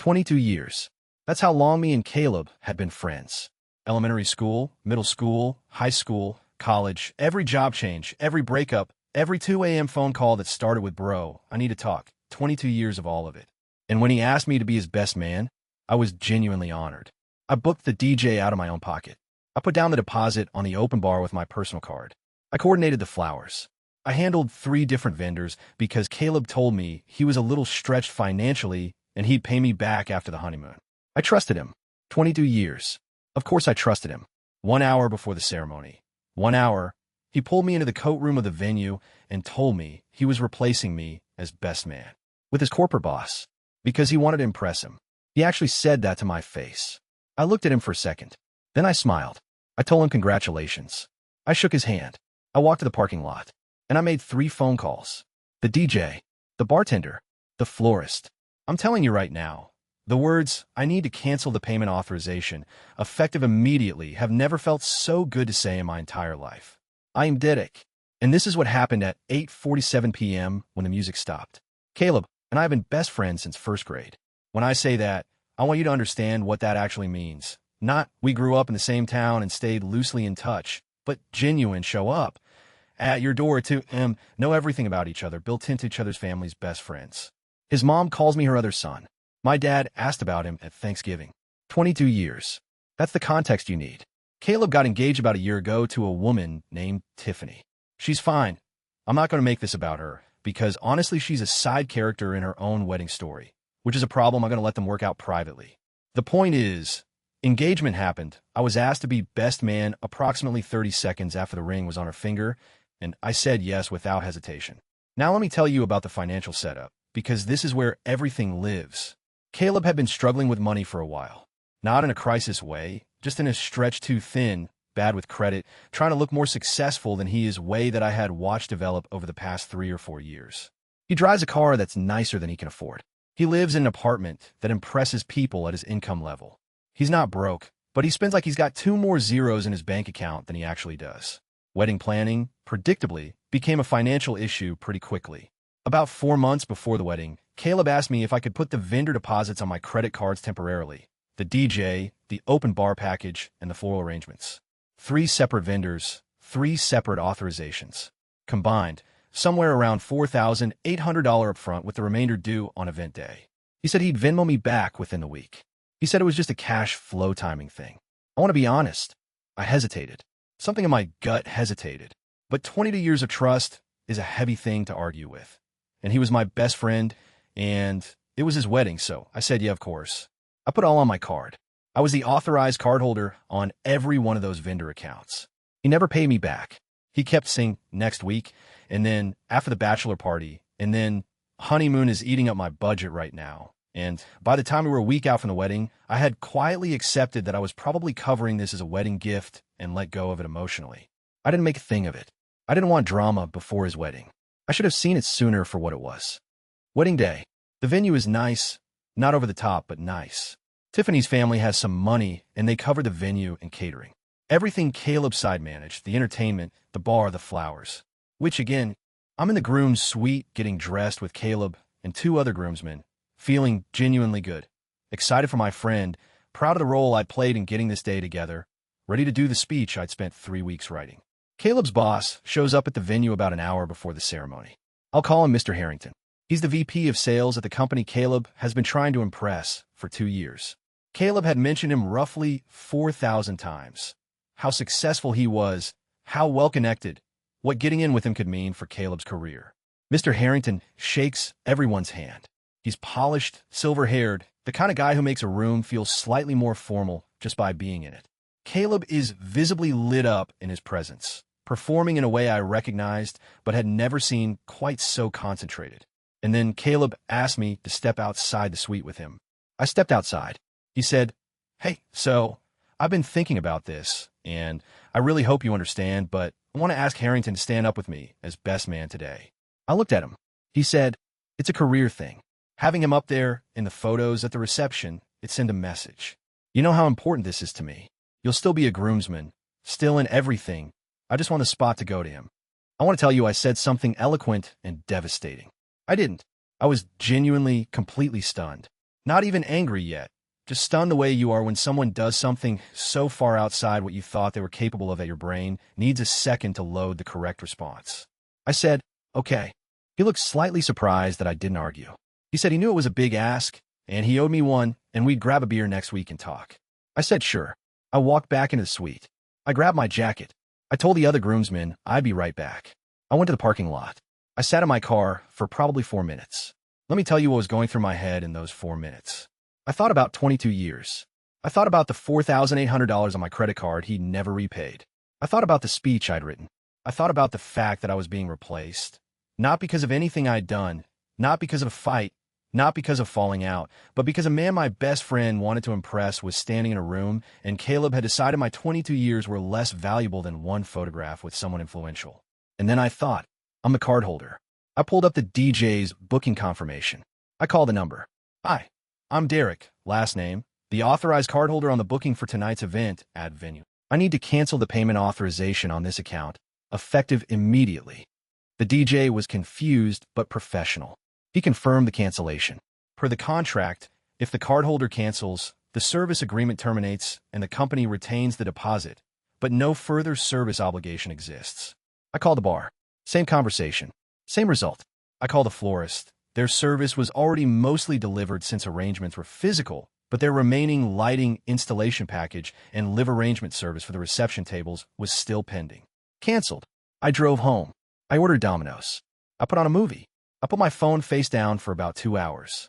22 years. That's how long me and Caleb had been friends. Elementary school, middle school, high school, college, every job change, every breakup, every 2 a.m. phone call that started with "Bro, I need to talk." 22 years of all of it. And when he asked me to be his best man, I was genuinely honored. I booked the DJ out of my own pocket. I put down the deposit on the open bar with my personal card. I coordinated the flowers. I handled 3 different vendors because Caleb told me he was a little stretched financially and he'd pay me back after the honeymoon. I trusted him. 22 years. Of course I trusted him. 1 hour before the ceremony. 1 hour, he pulled me into the coat room of the venue and told me he was replacing me as best man with his corporate boss because he wanted to impress him. He actually said that to my face. I looked at him for a second. Then I smiled. I told him congratulations. I shook his hand. I walked to the parking lot, and I made 3 phone calls. The DJ, the bartender, the florist. I'm telling you right now, the words, "I need to cancel the payment authorization," effective immediately, have never felt so good to say in my entire life. I am Didic, and this is what happened at 8:47 p.m. when the music stopped. Caleb and I have been best friends since 1st grade. When I say that, I want you to understand what that actually means. Not we grew up in the same town and stayed loosely in touch, but genuine show up at your door to know everything about each other, built into each other's families, best friends. His mom calls me her other son. My dad asked about him at Thanksgiving. 22 years. That's the context you need. Caleb got engaged about a year ago to a woman named Tiffany. She's fine. I'm not going to make this about her, because honestly she's a side character in her own wedding story, which is a problem I'm going to let them work out privately. The point is, engagement happened. I was asked to be best man approximately 30 seconds after the ring was on her finger, and I said yes without hesitation. Now let me tell you about the financial setup, because this is where everything lives. Caleb had been struggling with money for a while. Not in a crisis way, just in a stretched too thin, bad with credit, trying to look more successful than he is way that I had watched develop over the past 3 or 4 years. He drives a car that's nicer than he can afford. He lives in an apartment that impresses people at his income level. He's not broke, but he spends like he's got 2 more zeros in his bank account than he actually does. Wedding planning, predictably, became a financial issue pretty quickly. About 4 months before the wedding, Caleb asked me if I could put the vendor deposits on my credit cards temporarily. The DJ, the open bar package, and the floral arrangements. 3 separate vendors, 3 separate authorizations. Combined, somewhere around $4,800 upfront with the remainder due on event day. He said he'd Venmo me back within the week. He said it was just a cash flow timing thing. I want to be honest. I hesitated. Something in my gut hesitated. But 22 years of trust is a heavy thing to argue with. And he was my best friend, and it was his wedding, so I said yeah, of course. I put all on my card. I was the authorized cardholder on every one of those vendor accounts. He never paid me back. He kept saying next week, and then after the bachelor party, and then honeymoon is eating up my budget right now. And by the time we were a week out from the wedding, I had quietly accepted that I was probably covering this as a wedding gift and let go of it emotionally. I didn't make a thing of it. I didn't want drama before his wedding. I should have seen it sooner for what it was. Wedding day. The venue is nice, not over the top, but nice. Tiffany's family has some money, and they cover the venue and catering. Everything Caleb's side managed, the entertainment, the bar, the flowers. Which again, I'm in the groom's suite getting dressed with Caleb and 2 other groomsmen, feeling genuinely good. Excited for my friend, proud of the role I played in getting this day together, ready to do the speech I'd spent 3 weeks writing. Caleb's boss shows up at the venue about an hour before the ceremony. I'll call him Mr. Harrington. He's the VP of sales at the company Caleb has been trying to impress for 2 years. Caleb had mentioned him roughly 4,000 times. How successful he was, how well-connected, what getting in with him could mean for Caleb's career. Mr. Harrington shakes everyone's hand. He's polished, silver-haired, the kind of guy who makes a room feel slightly more formal just by being in it. Caleb is visibly lit up in his presence, performing in a way I recognized but had never seen quite so concentrated. And then Caleb asked me to step outside the suite with him. I stepped outside. He said, "Hey, so I've been thinking about this, and I really hope you understand, but I want to ask Harrington to stand up with me as best man today." I looked at him. He said, "It's a career thing. Having him up there in the photos at the reception, it sent a message. You know how important this is to me. You'll still be a groomsman, still in everything. I just want the spot to go to him." I want to tell you I said something eloquent and devastating. I didn't. I was genuinely, completely stunned. Not even angry yet. Just stunned the way you are when someone does something so far outside what you thought they were capable of that your brain needs a second to load the correct response. I said, okay. He looked slightly surprised that I didn't argue. He said he knew it was a big ask, and he owed me one, and we'd grab a beer next week and talk. I said sure. I walked back into the suite. I grabbed my jacket. I told the other groomsmen I'd be right back. I went to the parking lot. I sat in my car for probably 4 minutes. Let me tell you what was going through my head in those 4 minutes. I thought about 22 years. I thought about the $4,800 on my credit card he'd never repaid. I thought about the speech I'd written. I thought about the fact that I was being replaced. Not because of anything I'd done, not because of a fight, not because of falling out, but because a man my best friend wanted to impress was standing in a room, and Caleb had decided my 22 years were less valuable than one photograph with someone influential. And then I thought, I'm the cardholder. I pulled up the DJ's booking confirmation. I called the number. Hi, I'm Derek, last name, the authorized cardholder on the booking for tonight's event at venue. I need to cancel the payment authorization on this account, effective immediately. The DJ was confused but professional. He confirmed the cancellation. Per the contract, if the cardholder cancels, the service agreement terminates and the company retains the deposit, but no further service obligation exists. I called the bar. Same conversation. Same result. I called the florist. Their service was already mostly delivered since arrangements were physical, but their remaining lighting installation package and live arrangement service for the reception tables was still pending. Canceled. I drove home. I ordered Domino's. I put on a movie. I put my phone face down for about 2 hours.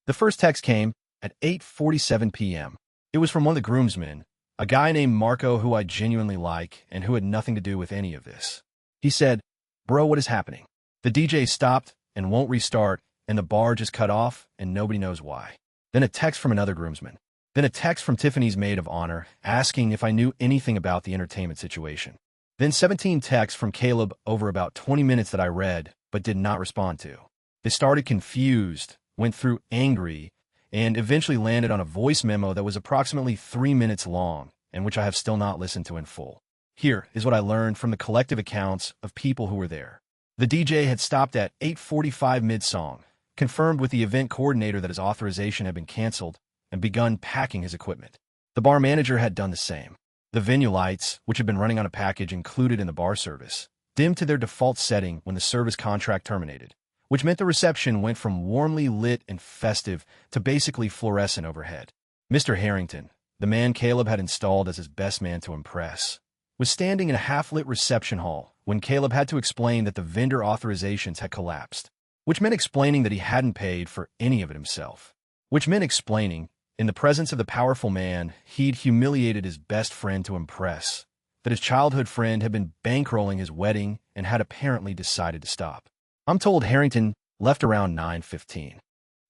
The first text came at 8:47 p.m. It was from one of the groomsmen, a guy named Marco who I genuinely like and who had nothing to do with any of this. He said, "Bro, what is happening? The DJ stopped and won't restart, and the bar just cut off, and nobody knows why." Then a text from another groomsman. Then a text from Tiffany's maid of honor asking if I knew anything about the entertainment situation. Then 17 texts from Caleb over about 20 minutes that I read, but did not respond to. They started confused, went through angry, and eventually landed on a voice memo that was approximately 3 minutes long, and which I have still not listened to in full. Here is what I learned from the collective accounts of people who were there. The DJ had stopped at 8:45 mid-song, confirmed with the event coordinator that his authorization had been canceled, and begun packing his equipment. The bar manager had done the same. The venue lights, which had been running on a package included in the bar service, dimmed to their default setting when the service contract terminated, which meant the reception went from warmly lit and festive to basically fluorescent overhead. Mr. Harrington, the man Caleb had installed as his best man to impress, was standing in a half-lit reception hall when Caleb had to explain that the vendor authorizations had collapsed, which meant explaining that he hadn't paid for any of it himself, which meant explaining, in the presence of the powerful man, he'd humiliated his best friend to impress, that his childhood friend had been bankrolling his wedding and had apparently decided to stop. I'm told Harrington left around 9:15.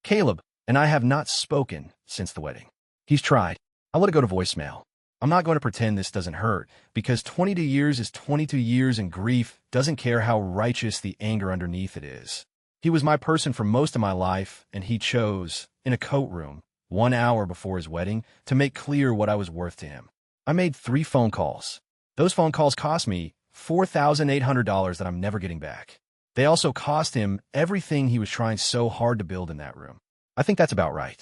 Caleb and I have not spoken since the wedding. He's tried. I let it go to voicemail. I'm not going to pretend this doesn't hurt, because 22 years is 22 years and grief doesn't care how righteous the anger underneath it is. He was my person for most of my life, and he chose, in a coat room, 1 hour before his wedding, to make clear what I was worth to him. I made 3 phone calls. Those phone calls cost me $4,800 that I'm never getting back. They also cost him everything he was trying so hard to build in that room. I think that's about right.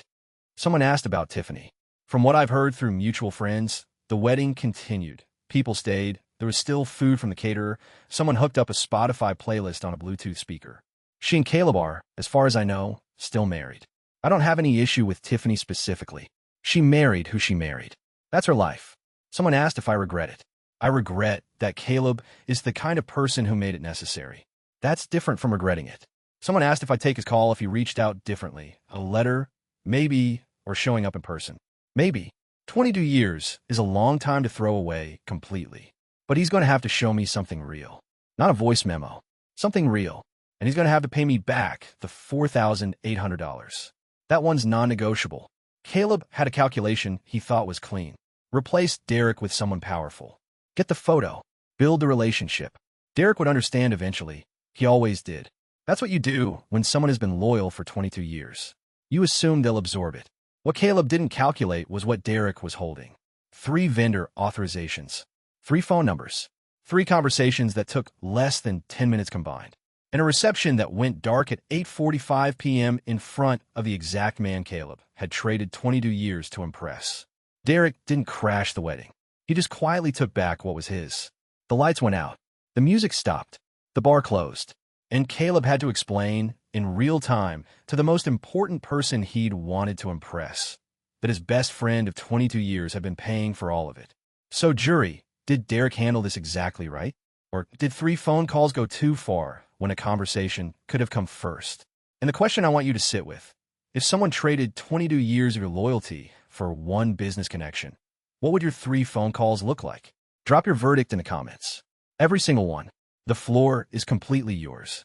Someone asked about Tiffany. From what I've heard through mutual friends, the wedding continued. People stayed. There was still food from the caterer. Someone hooked up a Spotify playlist on a Bluetooth speaker. She and Caleb are, as far as I know, still married. I don't have any issue with Tiffany specifically. She married who she married. That's her life. Someone asked if I regret it. I regret that Caleb is the kind of person who made it necessary. That's different from regretting it. Someone asked if I'd take his call if he reached out differently. A letter, maybe, or showing up in person. Maybe. 22 years is a long time to throw away completely. But he's going to have to show me something real. Not a voice memo. Something real. And he's going to have to pay me back the $4,800. That one's non-negotiable. Caleb had a calculation he thought was clean. Replace Derek with someone powerful. Get the photo. Build the relationship. Derek would understand eventually. He always did. That's what you do when someone has been loyal for 22 years. You assume they'll absorb it. What Caleb didn't calculate was what Derek was holding. 3 vendor authorizations. 3 phone numbers. 3 conversations that took less than 10 minutes combined. And a reception that went dark at 8:45 p.m. in front of the exact man Caleb had traded 22 years to impress. Derek didn't crash the wedding. He just quietly took back what was his. The lights went out. The music stopped. The bar closed. And Caleb had to explain, in real time, to the most important person he'd wanted to impress, that his best friend of 22 years had been paying for all of it. So jury, did Derek handle this exactly right? Or did 3 phone calls go too far when a conversation could have come first? And the question I want you to sit with, if someone traded 22 years of your loyalty for 1 business connection, what would your 3 phone calls look like? Drop your verdict in the comments. Every single one. The floor is completely yours.